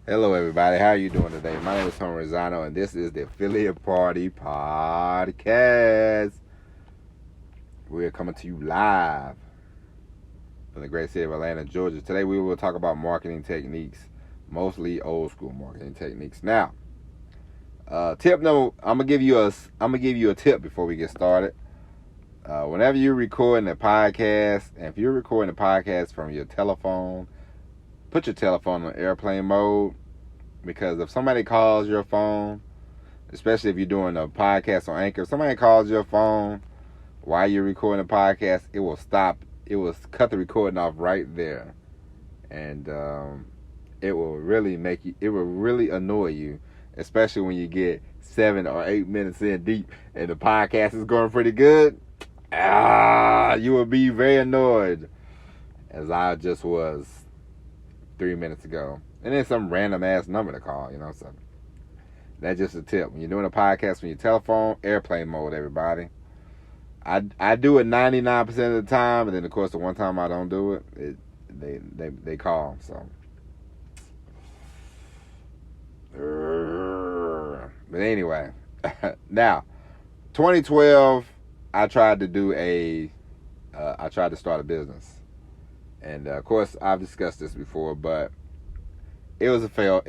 Hello, everybody. How are you doing today? My name is Tony Rosano, and this is the Affiliate Party Podcast. We're coming to you live from the great city of Atlanta, Georgia. Today, we will talk about marketing techniques, mostly old school marketing techniques. Now, tip number, I'm gonna give you a tip before we get started. Whenever you're recording a podcast, and if you're recording a podcast from your telephone, put your telephone on airplane mode. Because if somebody calls your phone, especially if you're doing a podcast on Anchor, if somebody calls your phone while you're recording a podcast, it will stop. It will cut the recording off right there, and it will really make you. It will really annoy you, especially when you get 7 or 8 minutes in deep and the podcast is going pretty good. You will be very annoyed, as I just was 3 minutes ago. And then some random ass number to call, so that's just a tip. When you're doing a podcast from your telephone, airplane mode, everybody. I do it 99% of the time, and then of course the one time I don't do it, they call. So, but anyway, now 2012, I tried to start a business, and of course I've discussed this before, but it was a failed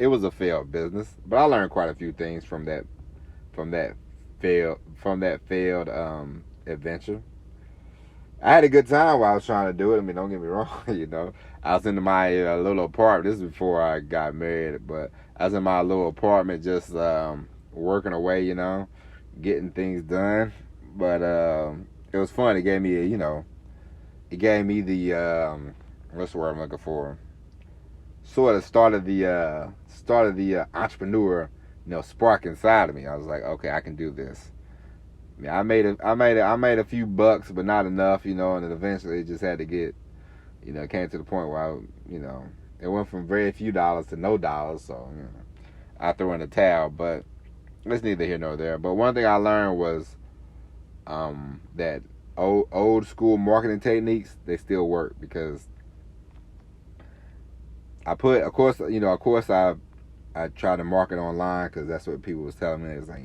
business. But I learned quite a few things from that failed adventure. I had a good time while I was trying to do it. I mean, don't get me wrong, I was in my little apartment. This is before I got married, but I was in my little apartment just working away, getting things done. But it was fun. It gave me the what's the word I'm looking for? Sort of started the entrepreneur, spark inside of me. I was like, okay, I can do this. I made a few bucks, but not enough, and then eventually it just had to get, it came to the point where it went from very few dollars to no dollars. So, I threw in the towel, but it's neither here nor there. But one thing I learned was that old school marketing techniques, they still work, because I tried to market online because that's what people was telling me. It was like,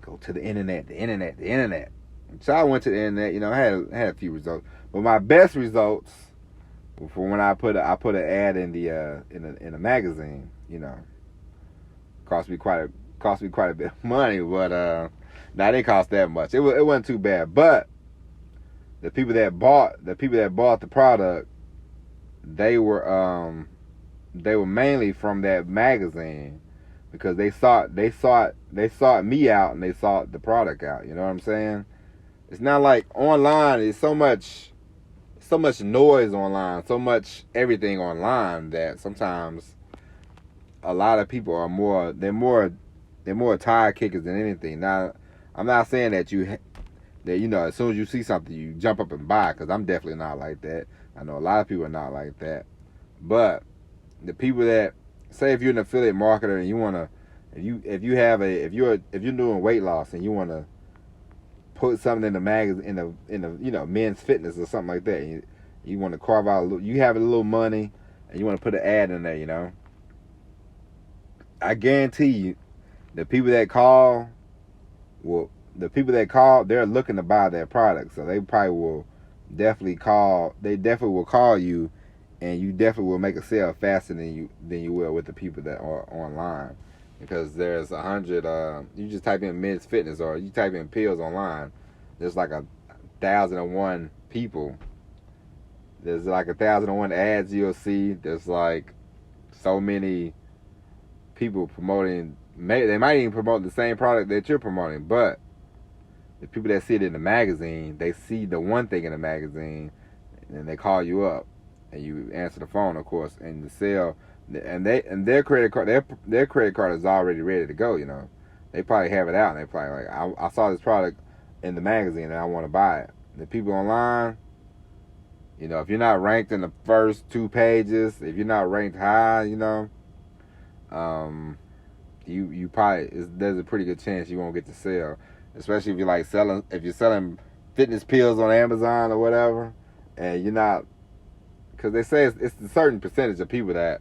go to the internet. So I went to the internet. I had a few results, but my best results were for when I put an ad in a magazine. Cost me quite a bit of money, but it didn't cost that much. It wasn't too bad. But the people that bought the product, they were mainly from that magazine, because they sought me out, and they sought the product out. You know what I'm saying? It's not like online. It's so much noise online, so much everything online, that sometimes a lot of people are more tire kickers than anything. Now, I'm not saying that as soon as you see something you jump up and buy, because I'm definitely not like that. I know a lot of people are not like that, but the people that say, if you're an affiliate marketer and you want to, if you're doing weight loss and you want to put something in the magazine, in the men's fitness or something like that, you want to carve out you have a little money and you want to put an ad in there, I guarantee you, the people that call, they're looking to buy their product, so they probably will definitely call. They definitely will call you, and you definitely will make a sale faster than you will with the people that are online, because there's 100. You just type in men's fitness, or you type in pills online. There's like 1,001 people. There's like 1,001 ads you'll see. There's like so many people promoting. They might even promote the same product that you're promoting, but the people that see it in the magazine, they see the one thing in the magazine, and they call you up. And you answer the phone, of course, and the sale, and their credit card is already ready to go. They probably have it out, and they probably like, I saw this product in the magazine and I want to buy it. The people online, if you're not ranked in the first 2 pages, if you're not ranked high, you probably, there's a pretty good chance you won't get the sale, especially if you're selling fitness pills on Amazon or whatever, and you're not. Because they say it's a certain percentage of people that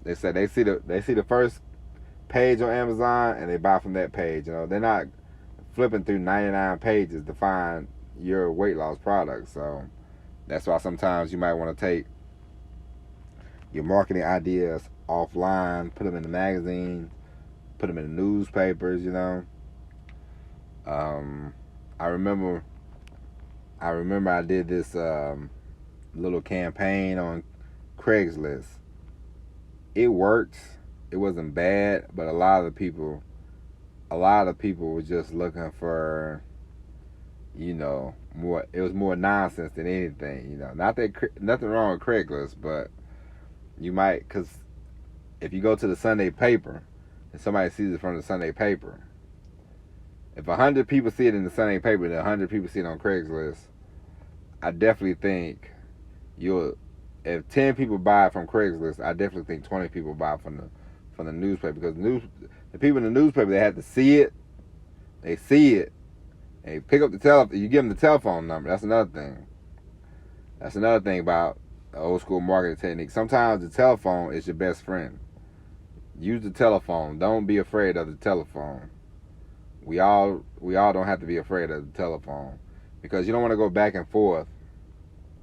They said they see the first page on Amazon and they buy from that page. You know, they're not flipping through 99 pages to find your weight loss product. So that's why sometimes you might want to take your marketing ideas offline, put them in the magazine, put them in the newspapers. You know, I remember I did this little campaign on Craigslist. It worked. It wasn't bad, but a lot of people were just looking for, you know, more. It was more nonsense than anything, you know. Not that nothing wrong with Craigslist, but you might, because if you go to the Sunday paper and somebody sees it from the Sunday paper, if 100 people see it in the Sunday paper and 100 people see it on Craigslist, I definitely think if 10 people buy it from Craigslist, I definitely think 20 people buy it from the newspaper, because the people in the newspaper, they have to see it. They see it. And you pick up the telephone. You give them the telephone number. That's another thing. That's another thing about old school marketing technique. Sometimes the telephone is your best friend. Use the telephone. Don't be afraid of the telephone. We all don't have to be afraid of the telephone, because you don't want to go back and forth.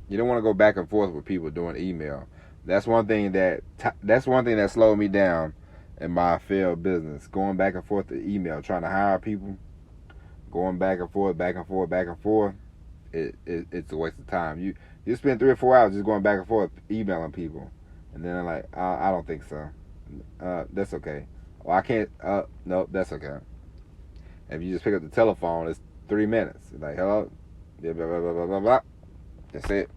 You don't want to go back and forth with people doing email. That's one thing that slowed me down in my failed business. Going back and forth to email, trying to hire people, going back and forth, it's a waste of time. You spend 3 or 4 hours just going back and forth emailing people, and then I'm like, I don't think so. That's okay. Well, I can't. No, that's okay. If you just pick up the telephone, it's 3 minutes. It's like, hello, blah, blah, blah, blah, blah, blah. That's it.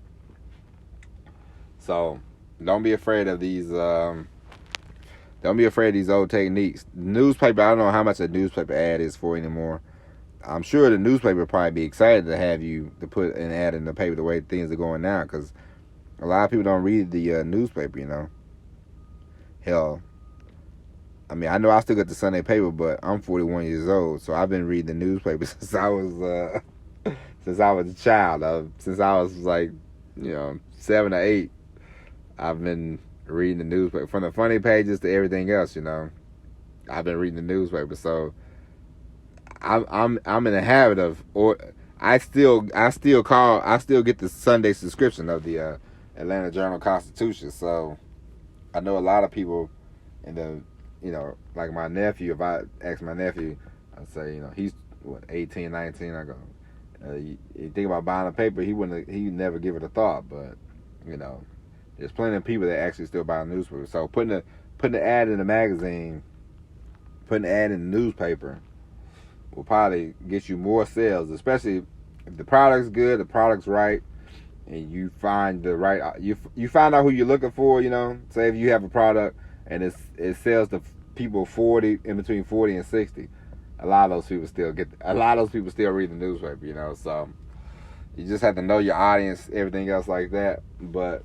So don't be afraid of these. Don't be afraid of these old techniques. Newspaper, I don't know how much a newspaper ad is for anymore. I'm sure the newspaper would probably be excited to have you to put an ad in the paper the way things are going now, because a lot of people don't read the newspaper, you know. Hell, I mean, I know I still get the Sunday paper, but I'm 41 years old, so I've been reading the newspaper since I was a child. Since I was like, 7 or 8, I've been reading the newspaper, from the funny pages to everything else. You know, I've been reading the newspaper, so I'm in the habit of, or I still get the Sunday subscription of the Atlanta Journal-Constitution. So I know a lot of people in the, like my nephew. If I ask my nephew, I'd say, he's 18, 19. I go, you think about buying a paper? He'd never give it a thought, but there's plenty of people that actually still buy a newspaper. So putting the ad in the magazine, putting the ad in the newspaper will probably get you more sales, especially if the product's good, the product's right, and you find the right, you find out who you're looking for. Say if you have a product and it sells to people in between 40 and 60, a lot of those people still read the newspaper. So you just have to know your audience, everything else like that. But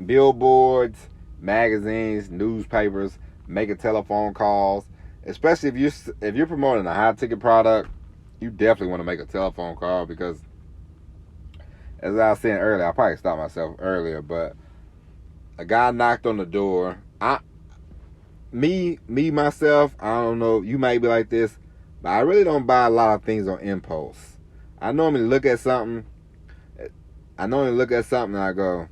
billboards, magazines, newspapers, making telephone calls, especially if you're promoting a high ticket product, you definitely want to make a telephone call, because as I was saying earlier, I probably stopped myself earlier, but a guy knocked on the door. Myself, I don't know, you might be like this, but I really don't buy a lot of things on impulse. I normally look at something and I go,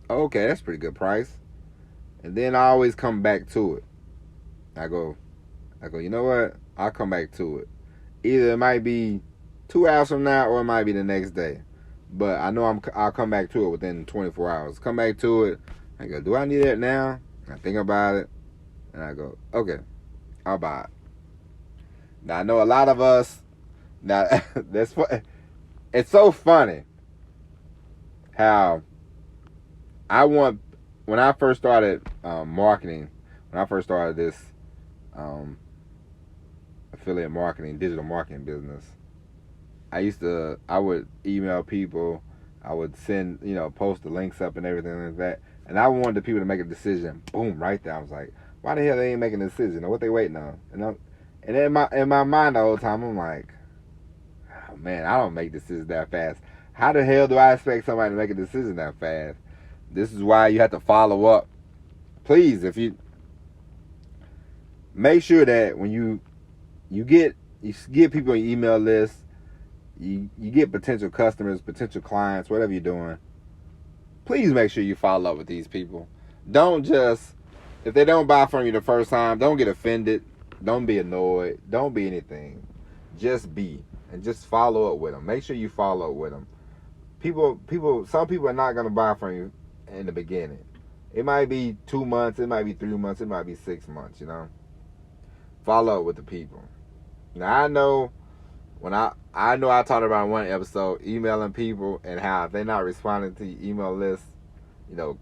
okay, that's a pretty good price. And then I always come back to it. I go, you know what? I'll come back to it. Either it might be 2 hours from now or it might be the next day. But I know I'll come back to it within 24 hours. Come back to it. I go, do I need that now? I think about it. And I go, okay, I'll buy it. Now, I know a lot of us, it's so funny how when I first started marketing, when I first started this affiliate marketing, digital marketing business, I would email people, I would send, post the links up and everything like that, and I wanted the people to make a decision, boom, right there. I was like, why the hell they ain't making a decision, or what they waiting on? And in my mind the whole time, I'm like, oh man, I don't make decisions that fast. How the hell do I expect somebody to make a decision that fast? This is why you have to follow up. please, if you make sure that when you get people on your email list, you get potential customers, potential clients, whatever you're doing, please make sure you follow up with these people. Don't just, if they don't buy from you the first time, don't get offended. Don't be annoyed. Don't be anything. Just be. And just follow up with them. Make sure you follow up with them. Some people are not going to buy from you in the beginning. It might be 2 months. It might be 3 months. It might be 6 months, Follow up with the people. Now, I know I talked about one episode, emailing people and how if they're not responding to your email list,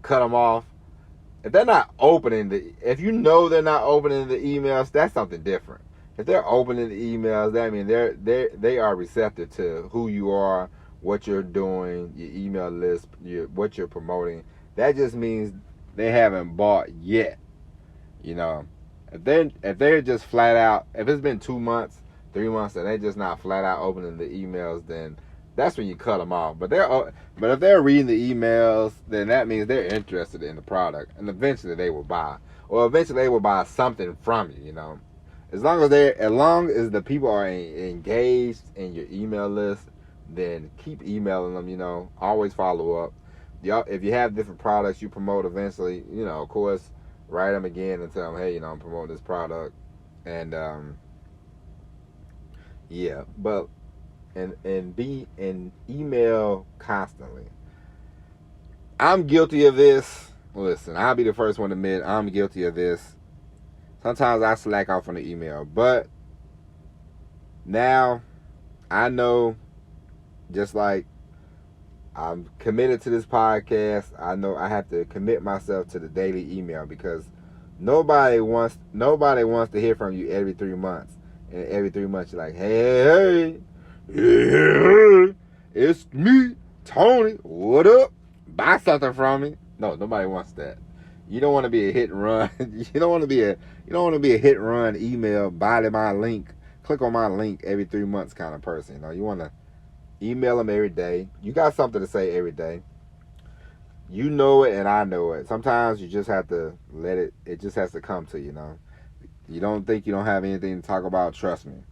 cut them off. If they're not opening if you know they're not opening the emails, that's something different. If they're opening the emails, that means they are receptive to who you are, what you're doing, your email list, what you're promoting. That just means they haven't bought yet. If they're just flat out, if it's been 2 months, 3 months, and they're just not flat out opening the emails, then that's when you cut them off. But if they're reading the emails, then that means they're interested in the product, and eventually they will buy, or eventually they will buy something from you. As long as the people are engaged in your email list, then keep emailing them. Always follow up. If you have different products you promote, eventually, of course, write them again and tell them, hey, I'm promoting this product, and yeah, but. And email constantly. I'm guilty of this. Listen, I'll be the first one to admit I'm guilty of this. Sometimes I slack off on the email, but now I know, just like I'm committed to this podcast, I know I have to commit myself to the daily email, because nobody wants to hear from you every 3 months. And every 3 months you're like, hey. Yeah, it's me, Tony. What up? Buy something from me. No, nobody wants that. You don't want to be a hit and run. You don't want to be a hit and run email. Buy my link. Click on my link every 3 months kind of person. You want to email them every day. You got something to say every day. You know it, and I know it. Sometimes you just have to let it. It just has to come to you. You don't think you don't have anything to talk about? Trust me.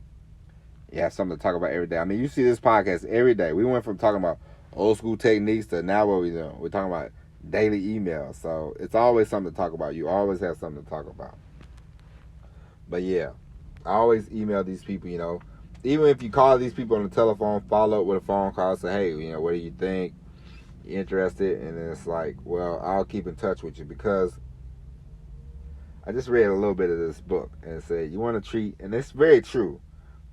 You have something to talk about every day. I mean, you see this podcast every day. We went from talking about old school techniques to now what we doing. We're talking about daily emails. So it's always something to talk about. You always have something to talk about. But yeah, I always email these people, Even if you call these people on the telephone, follow up with a phone call, say, hey, what do you think? You interested? And then it's like, well, I'll keep in touch with you, because I just read a little bit of this book, and it said you want to treat, and it's very true.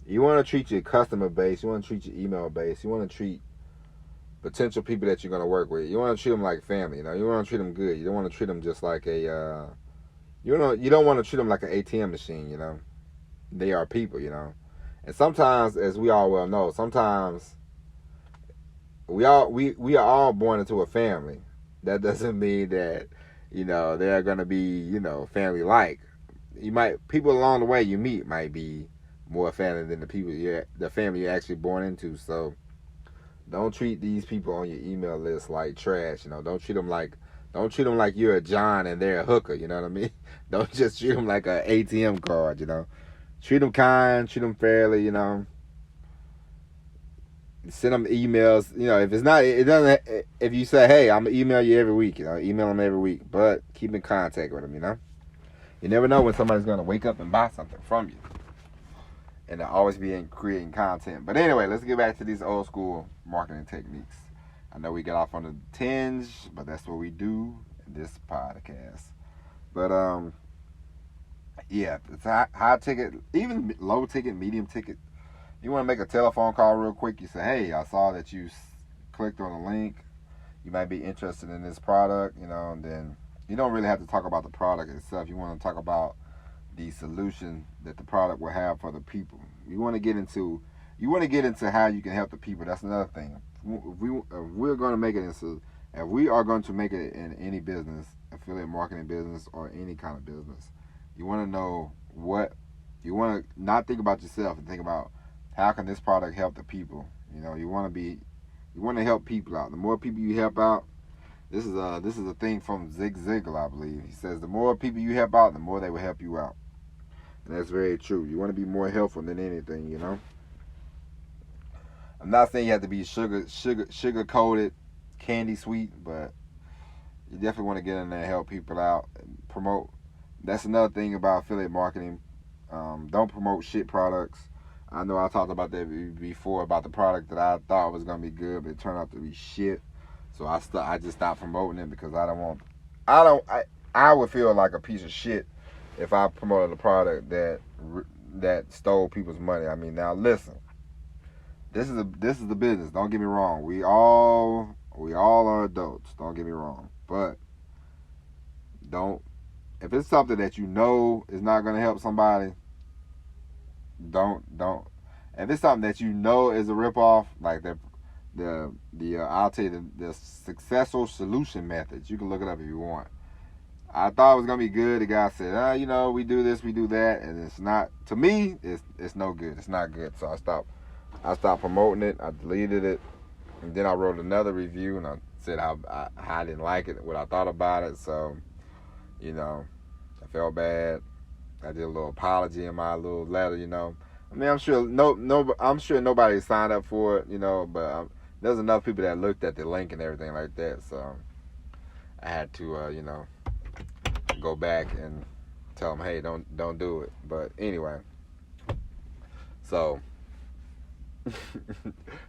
You want to treat your customer base. You want to treat your email base. You want to treat potential people that you're going to work with. You want to treat them like family. You want to treat them good. You don't want to treat them just like a. You don't want to treat them like an ATM machine. They are people. And sometimes, as we all well know, sometimes we are all born into a family. That doesn't mean that they're going to be family like. People along the way you meet might be more family than the family you're actually born into. So don't treat these people on your email list like trash. Don't treat them like you're a John and they're a hooker. You know what I mean? Don't just treat them like an ATM card. Treat them kind, treat them fairly. Send them emails. If it's not, it doesn't. If you say, hey, I'm gonna email you every week, email them every week, but keep in contact with them. You never know when somebody's gonna wake up and buy something from you. And they'll always be creating content. But anyway, let's get back to these old school marketing techniques. I know we got off on the tinge, but that's what we do in this podcast. But yeah, it's high ticket, even low ticket, medium ticket. You want to make a telephone call real quick. You say, hey, I saw that you clicked on a link. You might be interested in this product, and then you don't really have to talk about the product itself. You want to talk about the solution that the product will have for the people. You want to get into how you can help the people. That's another thing. If we are going to make it in any business, affiliate marketing business or any kind of business, you want to know what you want to not think about yourself and think about how can this product help the people. You want to help people out. The more people you help out, This is a thing from Zig Ziglar, I believe. He says the more people you help out, the more they will help you out. And that's very true. You want to be more helpful than anything, you know. I'm not saying you have to be sugar coated, candy sweet, but you definitely want to get in there and help people out and promote. That's another thing about affiliate marketing. Don't promote shit products. I know I talked about that before, about the product that I thought was gonna be good, but it turned out to be shit. So I just stopped promoting it because I would feel like a piece of shit if I promoted a product that stole people's money. I mean, now listen, this is the business. Don't get me wrong. We all are adults. Don't get me wrong, but if it's something that you know is not gonna help somebody, don't. If it's something that you know is a ripoff, like I'll tell you the successful solution methods. You can look it up if you want. I thought it was gonna be good. The guy said, we do this, we do that, and it's not. To me, it's no good. It's not good. So I stopped promoting it. I deleted it, and then I wrote another review, and I said how I didn't like it, what I thought about it. So, I felt bad. I did a little apology in my little letter. I mean, I'm sure nobody signed up for it. But there's enough people that looked at the link and everything like that. So I had to, go back and tell them, hey, don't do it. But anyway, so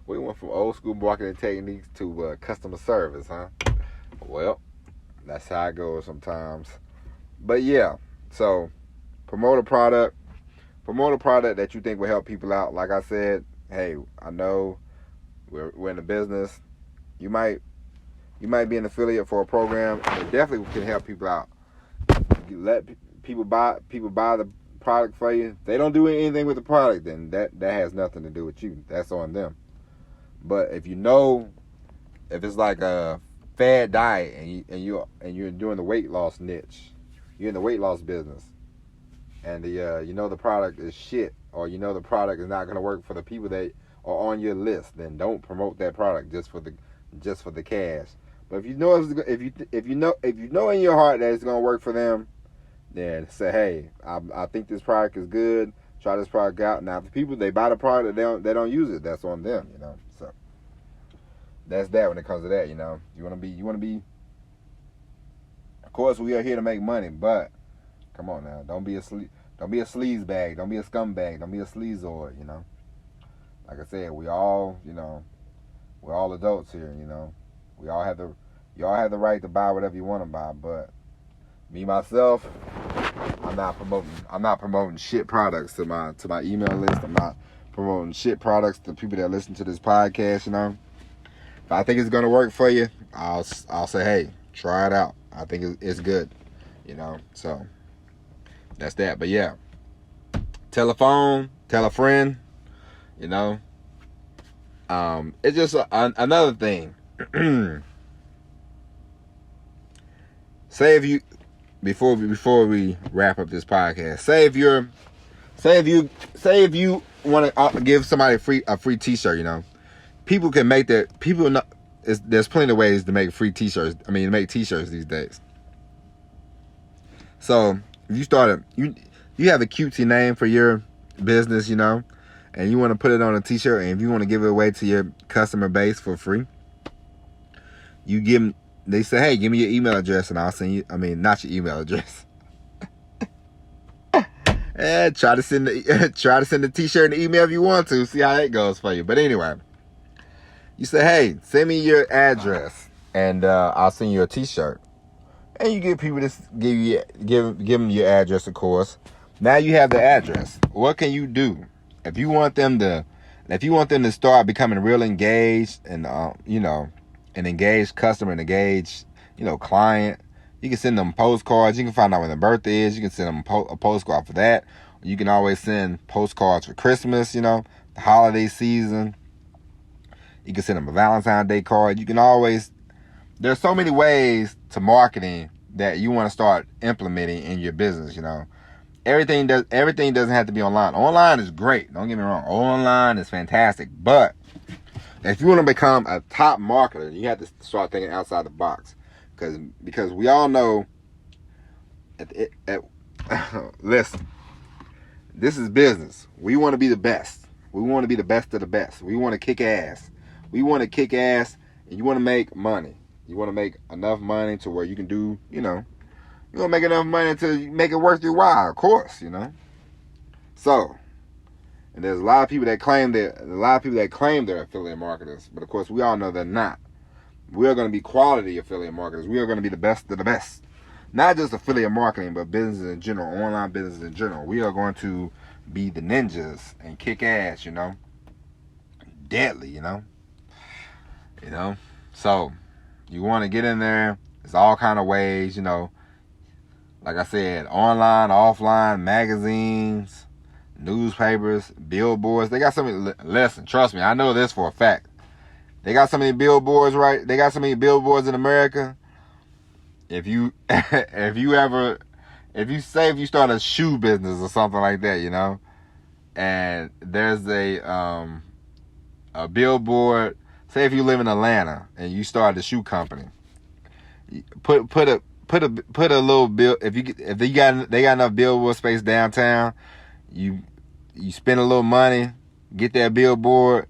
we went from old school marketing techniques to customer service, huh? Well, that's how it goes sometimes. But yeah, so promote a product that you think will help people out. Like I said, hey, I know we're in the business. You might be an affiliate for a program, and it definitely can help people out. You let people buy the product for you. If they don't do anything with the product, then that has nothing to do with you. That's on them. But if it's like a fad diet and you're doing the weight loss niche, you're in the weight loss business, and the product is shit, or the product is not going to work for the people that are on your list, then don't promote that product just for the cash. But if you know in your heart that it's going to work for them, then say, hey, I think this product is good. Try this product out. Now, if the people, they buy the product, they don't use it, that's on them. So that's that when it comes to that. You want to be. Of course, we are here to make money, but come on now, don't be a sleaze bag, don't be a scumbag, don't be a sleazoid. Like I said, we're all adults here. We all have the right to buy whatever you want to buy, but me myself, I'm not promoting shit products to my email list. I'm not promoting shit products to people that listen to this podcast. If I think it's gonna work for you, I'll say, hey, try it out. I think it's good. So that's that. But yeah, tell a phone, tell a friend. It's just another thing. Say if you, before we wrap up this podcast, say if you want to give somebody a free T-shirt, people can make that. People know, there's plenty of ways to make free T-shirts. I mean, to make T-shirts these days. So if you have a cutesy name for your business, and you want to put it on a T-shirt, and if you want to give it away to your customer base for free, you give them. They say, hey, give me your email address, and I'll send you. I mean, not your email address. Try to send the T-shirt and the email if you want to. See how that goes for you. But anyway, you say, hey, send me your address, and I'll send you a T-shirt. And you get people to give them your address, of course. Now you have the address. What can you do if you want them to start becoming real engaged and an engaged customer, an engaged, client? You can send them postcards. You can find out when their birthday is. You can send them a postcard for that. You can always send postcards for Christmas, the holiday season. You can send them a Valentine's Day card. You can always, there's so many ways to marketing that you want to start implementing in your business, Everything doesn't have to be online. Online is great. Don't get me wrong. Online is fantastic. But if you want to become a top marketer, you have to start thinking outside the box. because we all know listen, this is business. We want to be the best. We want to be the best of the best. We want to kick ass. We want to kick ass, and you want to make money. You want to make enough money to where you can do, you want to make enough money to make it worth your while, of course, So, and there's a lot of people that claim they're affiliate marketers, but of course we all know they're not. We are going to be quality affiliate marketers. We are going to be the best of the best. Not just affiliate marketing, but business in general, online business in general. We are going to be the ninjas and kick ass, deadly, So, you want to get in there. There's all kind of ways, like I said, online, offline, magazines, newspapers, billboards. They got so many. Listen, trust me, I know this for a fact. They got so many billboards, right? They got so many billboards in America. If you start a shoe business or something like that, and there's a billboard. Say if you live in Atlanta and you start a shoe company, put a little bill. If they got enough billboard space downtown, you spend a little money, get that billboard,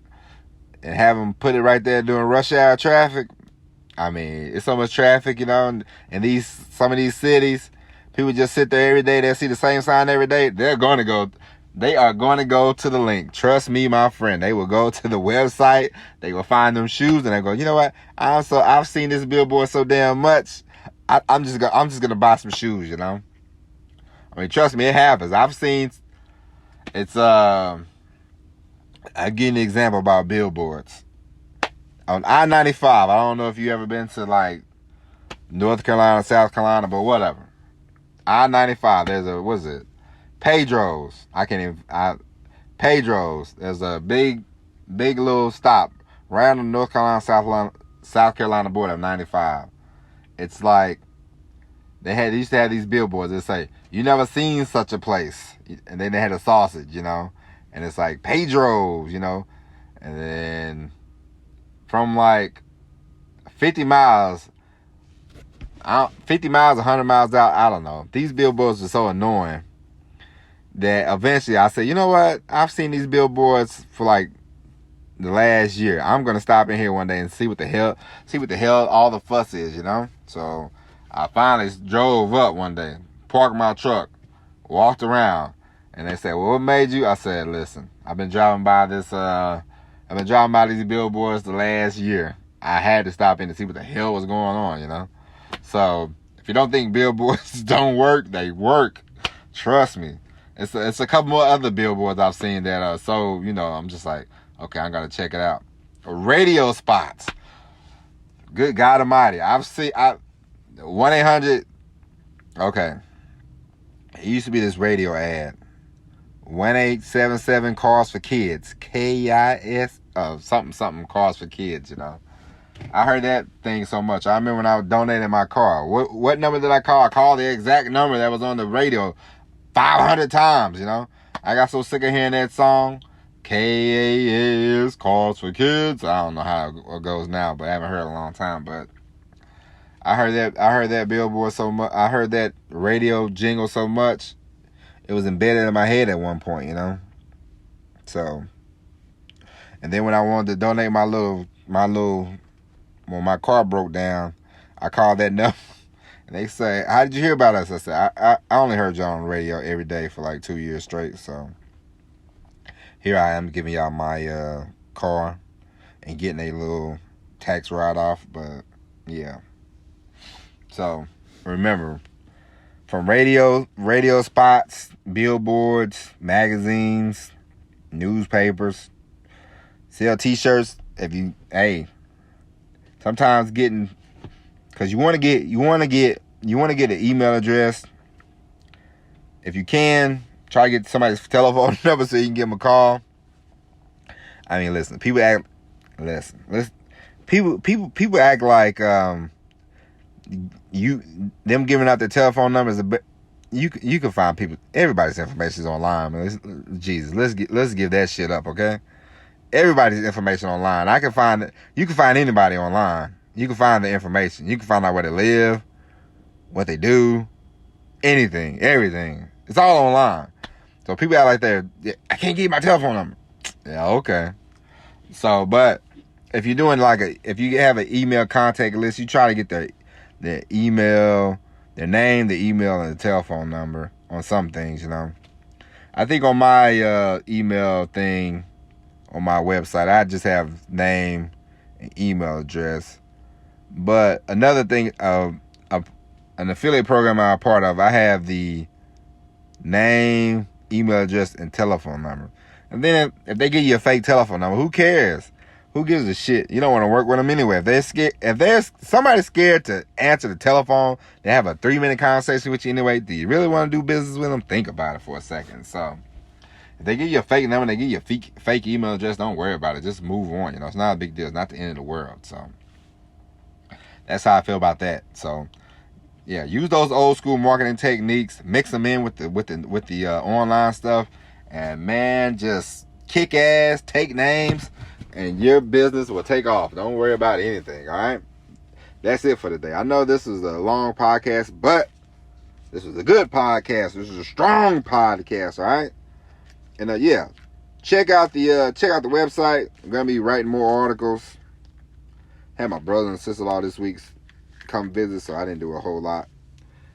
and have them put it right there during rush hour traffic. I mean, it's so much traffic, in some of these cities. People just sit there every day. They'll see the same sign every day. They are going to go to the link. Trust me, my friend. They will go to the website. They will find them shoes, and they go, you know what? I've seen this billboard so damn much. I'm just gonna buy some shoes. I mean, trust me, it happens. I've seen. It's I'll give you an example about billboards. On I-95, I don't know if you ever been to like North Carolina, South Carolina, but whatever. I-95, there's Pedro's. Pedro's. There's a big little stop right on the North Carolina, South Carolina border of 95. It's like they used to have these billboards that say, "You never seen such a place," and then they had a sausage, and it's like Pedro's, and then from like 50 miles, 100 miles out, I don't know. These billboards are so annoying that eventually I said, you know what? I've seen these billboards for like the last year. I'm gonna stop in here one day and see what the hell all the fuss is, So I finally drove up one day, parked my truck, walked around, and they said, "Well, what made you?" I said, "Listen, I've been driving by these billboards the last year. I had to stop in to see what the hell was going on, So if you don't think billboards don't work, they work. Trust me. It's a couple more other billboards I've seen that are so, I'm just like, okay, I gotta check it out. Radio spots. Good God Almighty. I've seen 1-800. Okay. It used to be this radio ad. 1877 Cars for Kids. KIS something Cars for Kids, I heard that thing so much. I remember when I was donating my car. What number did I call? I called the exact number that was on the radio 500 times, I got so sick of hearing that song. KAS Cars for Kids. I don't know how it goes now, but I haven't heard it in a long time. But I heard that billboard so much. I heard that radio jingle so much. It was embedded in my head at one point, So, and then when I wanted to donate when my car broke down, I called that number. And they say, "How did you hear about us?" I said, I only heard y'all on the radio every day for like 2 years straight. So here I am giving y'all my car and getting a little tax write-off. But yeah. So remember, from radio spots, billboards, magazines, newspapers, sell t-shirts. Sometimes because you want to get an email address. If you can, try to get somebody's telephone number so you can give them a call. I mean, listen, people act like them giving out their telephone numbers. You can find people. Everybody's information is online, man. Jesus, let's give that shit up, okay? Everybody's information online. You can find anybody online. You can find the information. You can find out where they live, what they do, anything, everything. It's all online. So people out like that, I can't give you my telephone number. Yeah, okay. So, but if you're doing if you have an email contact list, you try to get their email, their name, the email, and the telephone number on some things, I think on my email thing on my website, I just have name and email address. But another thing, an affiliate program I'm a part of, I have the name, email address, and telephone number. And then if they give you a fake telephone number, who cares? Who gives a shit? You don't want to work with them anyway. If there's somebody scared to answer the telephone, they have a 3-minute conversation with you anyway, do you really want to do business with them? Think about it for a second. So if they give you a fake number, they give you a fake email address, don't worry about it. Just move on. It's not a big deal. It's not the end of the world. So that's how I feel about that. So yeah, use those old school marketing techniques, mix them in with the online stuff, and man, just kick ass, take names, and your business will take off. Don't worry about anything, all right? That's it for today. I know this is a long podcast, but this was a good podcast. This is a strong podcast, all right? And yeah, check out the website. I'm gonna be writing more articles. Had my brother and sister-in-law this week come visit, so I didn't do a whole lot.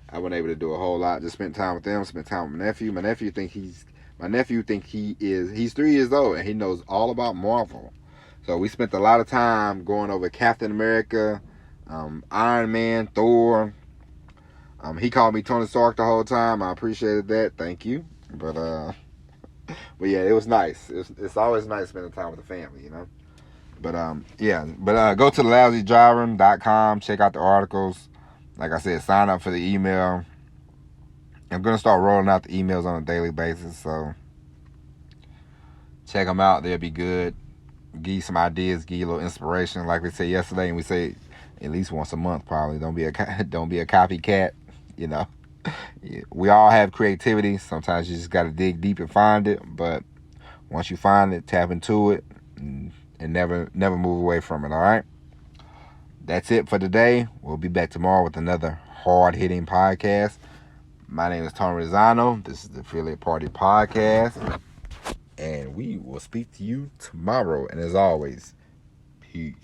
I wasn't able to do a whole lot. Just spent time with them. Spent time with my nephew. My nephew think he's 3 years old and he knows all about Marvel. So we spent a lot of time going over Captain America, Iron Man, Thor. He called me Tony Stark the whole time. I appreciated that. Thank you. But yeah, it was nice. It's always nice spending time with the family, But go to LousyDriver.com. Check out the articles. Like I said, sign up for the email. I'm going to start rolling out the emails on a daily basis, so check them out. They'll be good. Give you some ideas, give you a little inspiration. Like we said yesterday, and we say at least once a month probably. Don't be a copycat, We all have creativity. Sometimes you just got to dig deep and find it, but once you find it, tap into it and never move away from it, all right? That's it for today. We'll be back tomorrow with another hard-hitting podcast. My name is Tony Rizzano. This is the Affiliate Party Podcast. And we will speak to you tomorrow. And as always, peace.